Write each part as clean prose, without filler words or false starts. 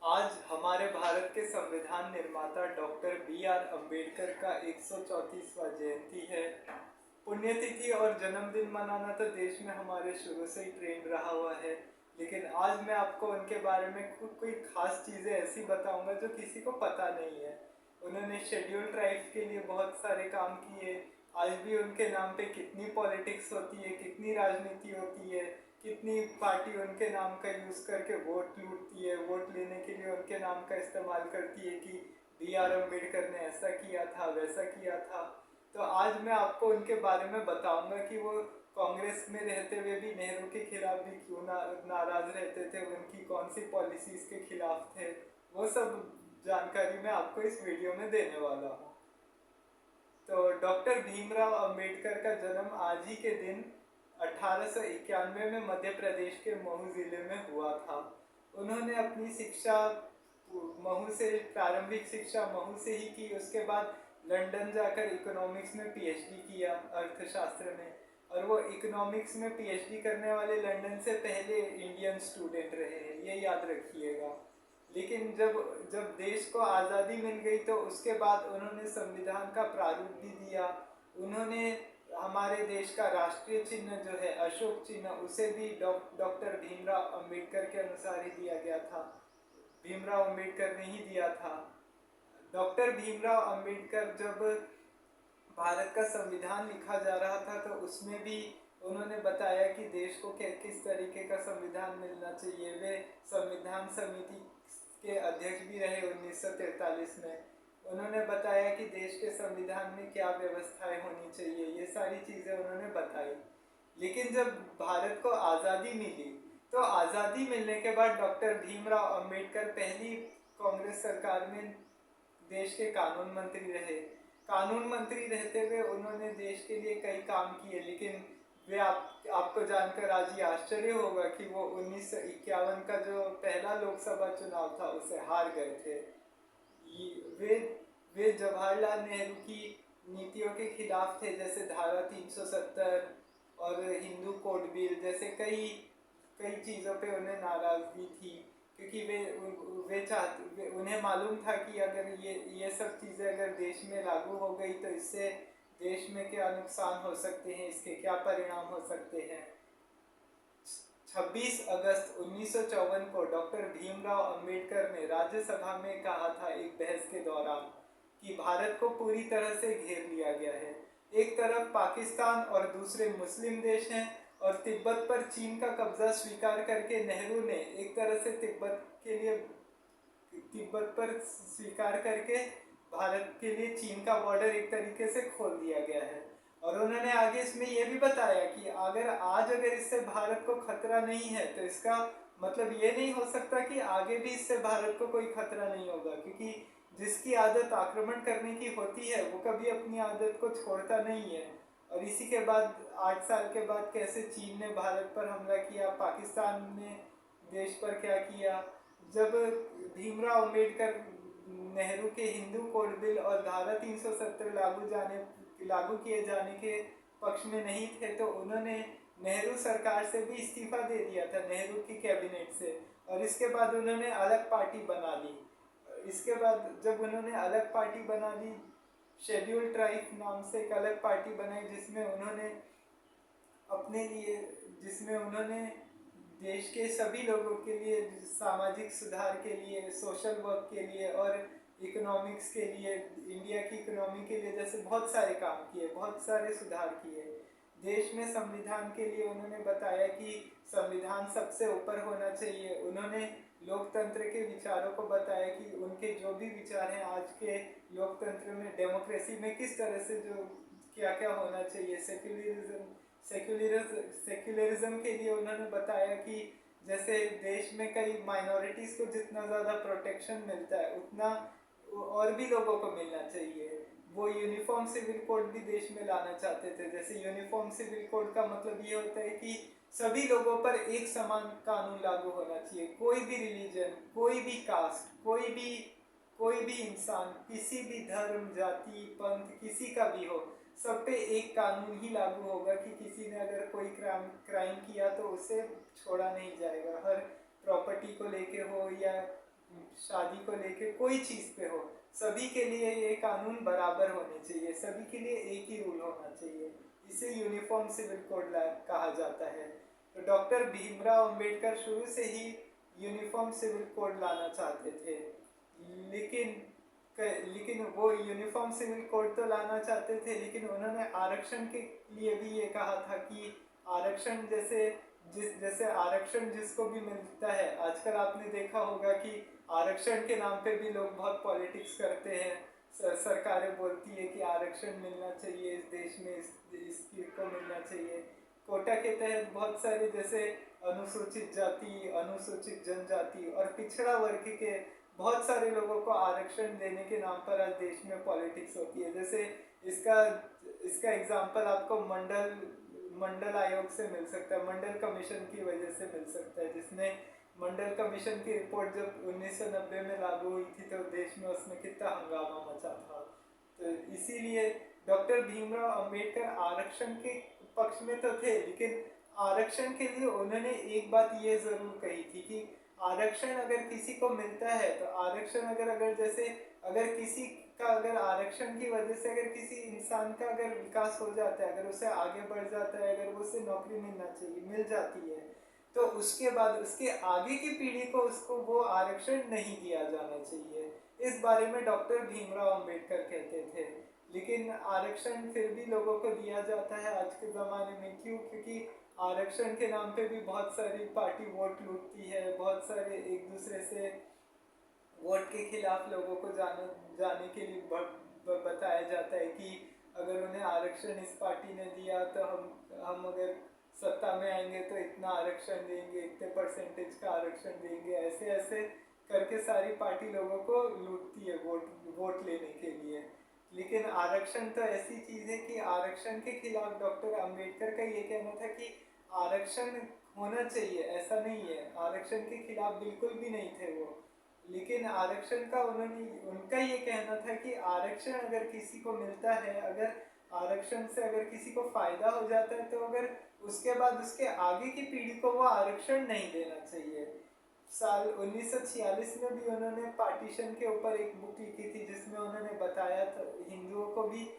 आज हमारे भारत के संविधान निर्माता डॉक्टर बी.आर. अम्बेडकर का 134वां जयंती है। पुण्यतिथि और जन्मदिन मनाना तो देश में हमारे शुरू से ही ट्रेंड रहा हुआ है, लेकिन आज मैं आपको उनके बारे में कोई खास चीज़ें ऐसी बताऊंगा जो किसी को पता नहीं है। उन्होंने शेड्यूल ट्राइब्स के लिए बहुत सारे काम किए। आज भी उनके नाम पे कितनी पॉलिटिक्स होती है, कितनी राजनीति होती है, कितनी पार्टी उनके नाम का यूज़ करके वोट लूटती है, वोट लेने के लिए उनके नाम का इस्तेमाल करती है कि बी.आर. अम्बेडकर ने ऐसा किया था, वैसा किया था। तो आज मैं आपको उनके बारे में बताऊंगा कि वो कांग्रेस में रहते हुए भी नेहरू के खिलाफ भी क्यों नाराज रहते थे, उनकी कौन सी पॉलिसीज के खिलाफ थे, वो सब जानकारी मैं आपको इस वीडियो में देने वाला हूँ। तो डॉक्टर भीमराव अंबेडकर का जन्म आज ही के दिन 1891 में मध्य प्रदेश के महू जिले में हुआ था। उन्होंने अपनी शिक्षा महू से, प्रारंभिक शिक्षा महू से ही की। उसके बाद लंदन जाकर इकोनॉमिक्स में पीएचडी किया, अर्थशास्त्र में। और वो इकोनॉमिक्स में पीएचडी करने वाले लंदन से पहले इंडियन स्टूडेंट रहे हैं, ये याद रखिएगा। लेकिन जब जब देश को आज़ादी मिल गई तो उसके बाद उन्होंने संविधान का प्रारूप भी दिया। उन्होंने हमारे देश का राष्ट्रीय चिन्ह जो है अशोक चिन्ह, उसे भी डॉक्टर भीमराव अंबेडकर के अनुसार ही दिया गया था, भीमराव अंबेडकर ने ही दिया था। डॉक्टर भीमराव अंबेडकर जब भारत का संविधान लिखा जा रहा था तो उसमें भी उन्होंने बताया कि देश को किस तरीके का संविधान मिलना चाहिए। वे संविधान समिति के अध्यक्ष भी रहे 1943 में। उन्होंने बताया कि देश के संविधान में क्या व्यवस्थाएं होनी चाहिए, ये सारी चीज़ें उन्होंने बताई। लेकिन जब भारत को आज़ादी मिली तो आज़ादी मिलने के बाद डॉक्टर भीमराव अंबेडकर पहली कांग्रेस सरकार में देश के कानून मंत्री रहे। कानून मंत्री रहते हुए उन्होंने देश के लिए कई काम किए, लेकिन वे आपको जानकर आज ये आश्चर्य होगा कि वो 1951 का जो पहला लोकसभा चुनाव था उसे हार गए थे। वे वे जवाहरलाल नेहरू की नीतियों के खिलाफ थे, जैसे धारा 370 और हिंदू कोड बिल जैसे कई कई चीज़ों पे उन्हें नाराज़गी थी, क्योंकि उन्हें मालूम था कि अगर ये सब चीज़ें अगर देश में लागू हो गई तो इससे देश में क्या नुकसान हो सकते हैं, इसके क्या परिणाम हो सकते हैं। 26 अगस्त 1954 को डॉक्टर भीमराव अंबेडकर ने राज्यसभा में कहा था एक बहस के दौरान कि भारत को पूरी तरह से घेर लिया गया है। एक तरफ पाकिस्तान और दूसरे मुस्लिम देश हैं, और तिब्बत पर चीन का कब्जा स्वीकार करके नेहरू ने एक तरह से तिब्बत पर स्वीकार करके भारत के लिए चीन का बॉर्डर एक तरीके से खोल दिया गया है। और उन्होंने आगे इसमें यह भी बताया कि अगर इससे भारत को खतरा नहीं है तो इसका मतलब ये नहीं हो सकता कि आगे भी इससे भारत को कोई खतरा नहीं होगा, क्योंकि जिसकी आदत आक्रमण करने की होती है वो कभी अपनी आदत को छोड़ता नहीं है। और इसी के बाद 8 साल के बाद कैसे चीन ने भारत पर हमला किया, पाकिस्तान ने देश पर क्या किया। जब भीमराव अंबेडकर नेहरू के हिंदू कोड बिल और धारा 370 लागू किए जाने के पक्ष में नहीं थे तो उन्होंने नेहरू सरकार से भी इस्तीफा दे दिया था, नेहरू की कैबिनेट से। और इसके बाद उन्होंने अलग पार्टी बना ली। इसके बाद जब उन्होंने अलग पार्टी बना ली, शेड्यूल ट्राइब नाम से एक अलग पार्टी बनाई, जिसमें उन्होंने देश के सभी लोगों के लिए, सामाजिक सुधार के लिए, सोशल वर्क के लिए और इकोनॉमिक्स के लिए, इंडिया की इकोनॉमी के लिए जैसे बहुत सारे काम किए, बहुत सारे सुधार किए। देश में संविधान के लिए उन्होंने बताया कि संविधान सबसे ऊपर होना चाहिए। उन्होंने लोकतंत्र के विचारों को बताया कि उनके जो भी विचार हैं आज के लोकतंत्र में, डेमोक्रेसी में किस तरह से जो क्या क्या होना चाहिए। सेक्युलरिज्म के लिए उन्होंने बताया कि जैसे देश में कई माइनॉरिटीज़ को जितना ज़्यादा प्रोटेक्शन मिलता है उतना और भी लोगों को मिलना चाहिए। वो यूनिफॉर्म सिविल कोड भी देश में लाना चाहते थे। जैसे यूनिफॉर्म सिविल कोड का मतलब ये होता है कि सभी लोगों पर एक समान कानून लागू होना चाहिए। कोई भी रिलीजन, कोई भी कास्ट, कोई भी इंसान, किसी भी धर्म, जाति, पंथ, किसी का भी हो, सब पे एक कानून ही लागू होगा कि किसी ने अगर कोई क्राइम किया तो उसे छोड़ा नहीं जाएगा। हर प्रॉपर्टी को लेके हो या शादी को लेके कोई चीज़ पे हो, सभी के लिए ये कानून बराबर होने चाहिए, सभी के लिए एक ही रूल होना चाहिए। इसे यूनिफॉर्म सिविल कोड कहा जाता है। तो डॉक्टर भीमराव अंबेडकर शुरू से ही यूनिफॉर्म सिविल कोड लाना चाहते थे, लेकिन लेकिन वो यूनिफॉर्म सिविल कोड तो लाना चाहते थे, लेकिन उन्होंने आरक्षण के लिए भी ये कहा था कि आरक्षण जैसे आरक्षण जिसको भी मिलता है, आजकल आपने देखा होगा कि आरक्षण के नाम पे भी लोग बहुत पॉलिटिक्स करते हैं। सरकारें बोलती है कि आरक्षण मिलना चाहिए इस देश में, इसकी को मिलना चाहिए। कोटा के तहत बहुत सारे जैसे अनुसूचित जाति, अनुसूचित जनजाति और पिछड़ा वर्ग के बहुत सारे लोगों को आरक्षण देने के नाम पर आज देश में पॉलिटिक्स होती है। जैसे इसका इसका एग्जांपल आपको मंडल आयोग से मिल सकता है, मंडल कमीशन की वजह से मिल सकता है, जिसने मंडल कमीशन की रिपोर्ट जब 1990 में लागू हुई थी तो देश में उसने कितना हंगामा मचा था। तो इसीलिए डॉक्टर भीमराव अंबेडकर आरक्षण के पक्ष में तो थे, लेकिन आरक्षण के लिए उन्होंने एक बात ये जरूर कही थी कि आरक्षण अगर किसी को मिलता है तो आरक्षण अगर जैसे अगर किसी का अगर आरक्षण की वजह से अगर किसी इंसान का अगर विकास हो जाता है, अगर उसे आगे बढ़ जाता है, अगर उसे नौकरी मिलना चाहिए मिल जाती है, तो उसके बाद उसके आगे की पीढ़ी को उसको वो आरक्षण नहीं दिया जाना चाहिए। इस बारे में डॉक्टर भीमराव अंबेडकर कहते थे। लेकिन आरक्षण फिर भी लोगों को दिया जाता है आज के ज़माने में। क्यों? क्योंकि आरक्षण के नाम पे भी बहुत सारी पार्टी वोट लूटती है, बहुत सारे एक दूसरे से वोट के खिलाफ लोगों को जाने के लिए बताया जाता है कि अगर उन्हें आरक्षण इस पार्टी ने दिया तो हम अगर सत्ता में आएंगे तो इतना आरक्षण देंगे, इतने परसेंटेज का आरक्षण देंगे, ऐसे ऐसे करके सारी पार्टी लोगों को लूटती है वोट लेने के लिए। लेकिन आरक्षण तो ऐसी चीज़ है कि आरक्षण के खिलाफ डॉक्टर अंबेडकर का ये कहना था कि आरक्षण होना चाहिए, ऐसा नहीं है, आरक्षण के खिलाफ बिल्कुल भी नहीं थे वो। लेकिन आरक्षण का उनका ये कहना था कि आरक्षण अगर किसी को मिलता है, अगर आरक्षण से अगर किसी को फायदा हो जाता है, तो अगर उसके बाद उसके आगे की पीढ़ी को वो आरक्षण नहीं देना चाहिए। साल 1946 में भी उन्होंने पार्टीशन के ऊपर एक बुक लिखी थी, जिसमें उन्होंने बताया था, हिंदुओं को भी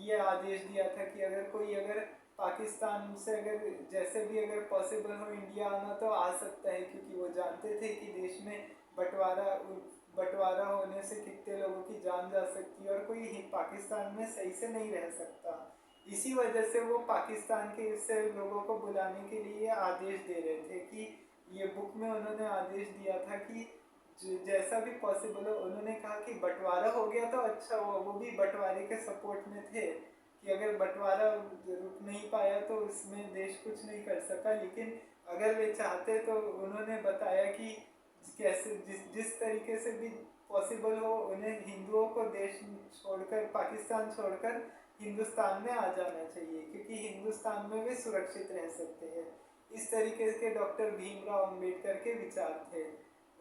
ये आदेश दिया था कि अगर पाकिस्तान से अगर जैसे भी अगर पॉसिबल हो इंडिया आना तो आ सकता है, क्योंकि वो जानते थे कि देश में बंटवारा होने से कितने लोगों की जान जा सकती है और कोई पाकिस्तान में सही से नहीं रह सकता। इसी वजह से वो पाकिस्तान के से लोगों को बुलाने के लिए आदेश दे रहे थे कि ये बुक में उन्होंने आदेश दिया था कि जैसा भी पॉसिबल हो। उन्होंने कहा कि बंटवारा हो गया तो अच्छा हुआ, वो भी बंटवारे के सपोर्ट में थे कि अगर बंटवारा रुक नहीं पाया तो उसमें देश कुछ नहीं कर सका, लेकिन अगर वे चाहते तो उन्होंने बताया कि कैसे जिस तरीके से भी पॉसिबल हो उन्हें हिंदुओं को देश छोड़कर, पाकिस्तान छोड़कर हिंदुस्तान में आ जाना चाहिए, क्योंकि हिंदुस्तान में वे सुरक्षित रह सकते हैं। इस तरीके के डॉक्टर भीमराव अंबेडकर के विचार थे।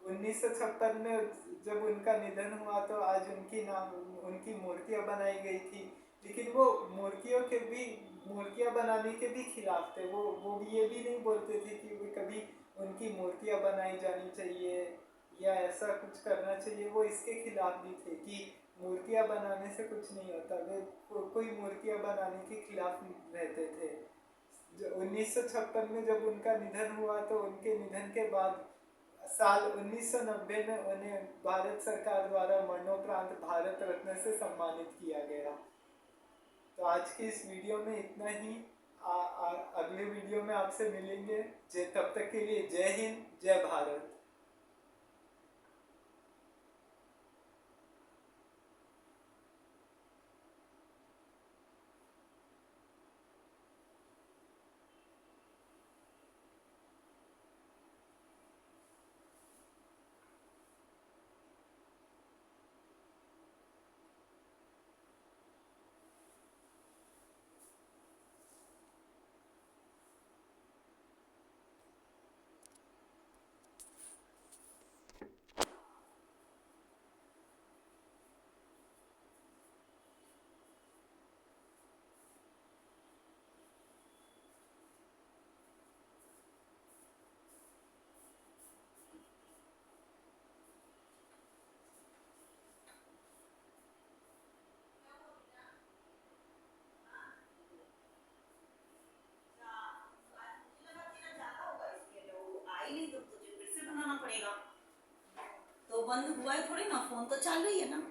1956 में जब उनका निधन हुआ तो आज उनकी मूर्तियाँ बनाई गई थी, लेकिन वो मूर्तियाँ बनाने के भी खिलाफ थे। वो भी ये भी नहीं बोलते थे कि वे कभी उनकी मूर्तियाँ बनाई जानी चाहिए या ऐसा कुछ करना चाहिए। वो इसके खिलाफ भी थे कि मूर्तियाँ बनाने से कुछ नहीं होता। वे कोई मूर्तियाँ बनाने के खिलाफ रहते थे। जो 1956 में जब उनका निधन हुआ तो उनके निधन के बाद साल 1990 में उन्हें भारत सरकार द्वारा मरणोपरांत भारत रत्न से सम्मानित किया गया। तो आज की इस वीडियो में इतना ही। अगले वीडियो में आपसे मिलेंगे। तब तक के लिए जय हिंद, जय भारत। बनाना पड़ेगा। तो बंद हुआ है थोड़ी ना, फोन तो चल रही है ना।